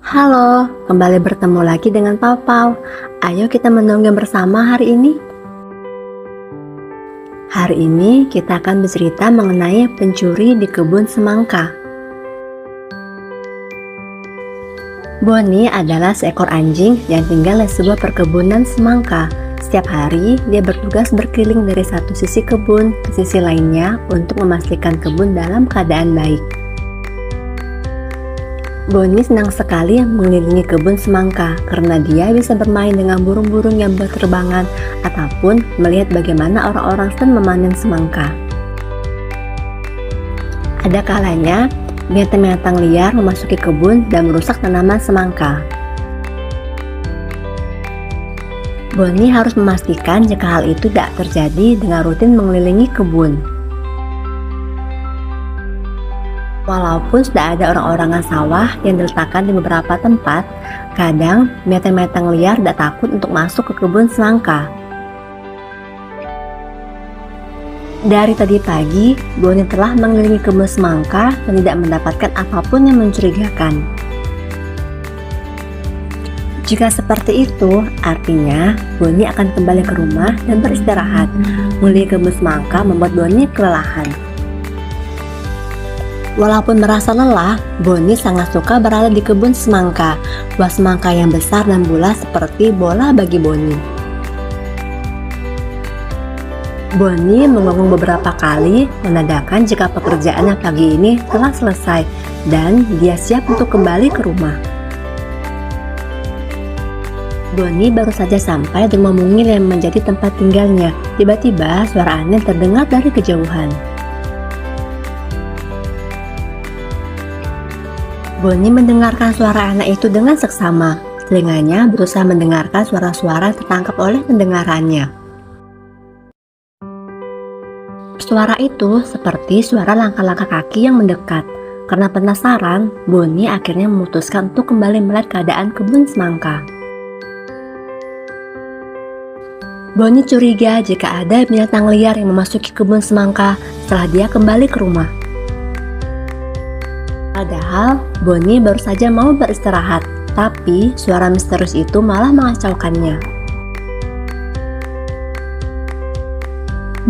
Halo, kembali bertemu lagi dengan Pau-Pau. Ayo kita mendongeng bersama hari ini. Hari ini kita akan bercerita mengenai pencuri di kebun semangka. Bonnie adalah seekor anjing yang tinggal di sebuah perkebunan semangka. Setiap hari, dia bertugas berkeliling dari satu sisi kebun ke sisi lainnya untuk memastikan kebun dalam keadaan baik. Bonnie senang sekali mengelilingi kebun semangka karena dia bisa bermain dengan burung-burung yang berterbangan ataupun melihat bagaimana orang-orang sedang memanen semangka. Ada kalanya, binatang-binatang liar memasuki kebun dan merusak tanaman semangka. Bonnie harus memastikan jika hal itu tidak terjadi dengan rutin mengelilingi kebun. Walaupun sudah ada orang-orangan sawah yang diletakkan di beberapa tempat, kadang binatang-binatang liar tidak takut untuk masuk ke kebun semangka. Dari tadi pagi, Bonnie telah mengelilingi kebun semangka dan tidak mendapatkan apapun yang mencurigakan. Jika seperti itu, artinya Bonnie akan kembali ke rumah dan beristirahat. Mengelilingi kebun semangka membuat Bonnie kelelahan. Walaupun merasa lelah, Bonnie sangat suka berada di kebun semangka. Buah semangka yang besar dan bulat seperti bola bagi Bonnie. Bonnie mengonggong beberapa kali, menandakan jika pekerjaannya pagi ini telah selesai dan dia siap untuk kembali ke rumah. Bonnie baru saja sampai di rumah mungil yang menjadi tempat tinggalnya. Tiba-tiba suara aneh terdengar dari kejauhan. Bonnie mendengarkan suara anak itu dengan seksama. Telinganya berusaha mendengarkan suara-suara yang tertangkap oleh pendengarannya. Suara itu seperti suara langkah-langkah kaki yang mendekat. Karena penasaran, Bonnie akhirnya memutuskan untuk kembali melihat keadaan kebun semangka. Bonnie curiga jika ada binatang liar yang memasuki kebun semangka setelah dia kembali ke rumah. Padahal, Bonnie baru saja mau beristirahat, tapi suara misterius itu malah mengacaukannya.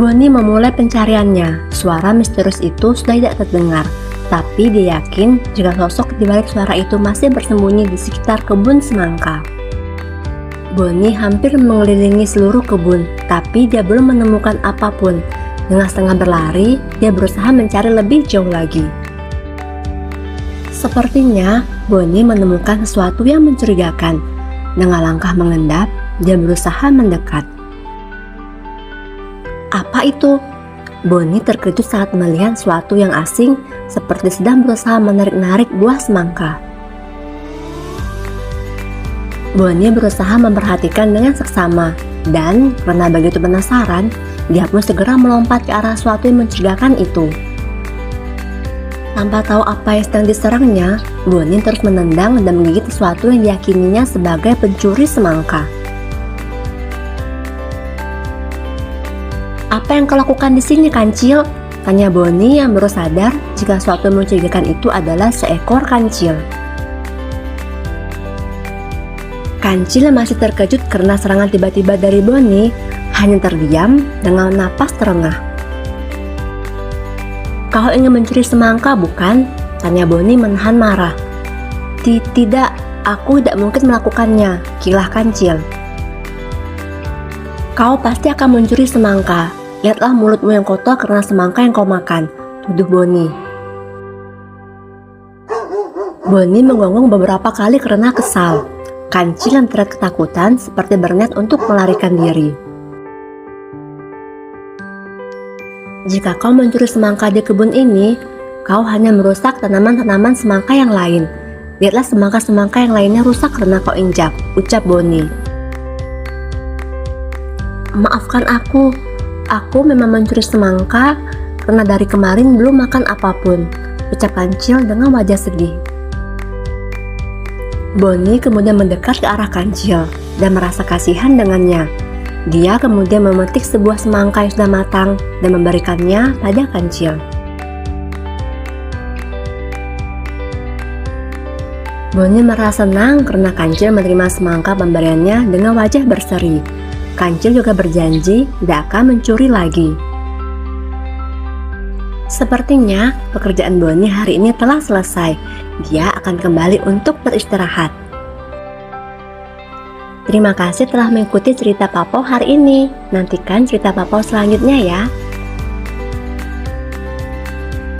Bonnie memulai pencariannya. Suara misterius itu sudah tidak terdengar, tapi dia yakin jika sosok di balik suara itu masih bersembunyi di sekitar kebun semangka. Bonnie hampir mengelilingi seluruh kebun, tapi dia belum menemukan apapun. Dengan setengah berlari, dia berusaha mencari lebih jauh lagi. Sepertinya Bonnie menemukan sesuatu yang mencurigakan. Dengan langkah mengendap, dia berusaha mendekat. Apa itu? Bonnie terkejut saat melihat sesuatu yang asing seperti sedang berusaha menarik-narik buah semangka. Bonnie berusaha memperhatikan dengan seksama dan karena begitu penasaran, dia pun segera melompat ke arah sesuatu yang mencurigakan itu. Tanpa tahu apa yang sedang diserangnya, Bonnie terus menendang dan menggigit sesuatu yang diyakininya sebagai pencuri semangka. "Apa yang kau lakukan di sini, kancil?" tanya Bonnie yang baru sadar jika sesuatu yang mencurigakan itu adalah seekor kancil. Kancil masih terkejut karena serangan tiba-tiba dari Bonnie, hanya terdiam dengan napas terengah. "Kau ingin mencuri semangka, bukan?" tanya Bonnie menahan marah. Tidak, aku tidak mungkin melakukannya," kilah kancil. "Kau pasti akan mencuri semangka. Lihatlah mulutmu yang kotor karena semangka yang kau makan," tuduh Bonnie. Bonnie menggonggong beberapa kali karena kesal. Kancil yang terlihat ketakutan seperti berniat untuk melarikan diri. "Jika kau mencuri semangka di kebun ini, kau hanya merusak tanaman-tanaman semangka yang lain. Lihatlah semangka-semangka yang lainnya rusak karena kau injak," ucap Bonnie. "Maafkan aku memang mencuri semangka karena dari kemarin belum makan apapun," ucap Kancil dengan wajah sedih. Bonnie kemudian mendekat ke arah Kancil dan merasa kasihan dengannya. Dia kemudian memetik sebuah semangka yang sudah matang dan memberikannya pada Kancil. Bonnie merasa senang karena Kancil menerima semangka pemberiannya dengan wajah berseri. Kancil juga berjanji tidak akan mencuri lagi. Sepertinya pekerjaan Bonnie hari ini telah selesai. Dia akan kembali untuk beristirahat. Terima kasih telah mengikuti cerita Papaw hari ini. Nantikan cerita Papaw selanjutnya ya.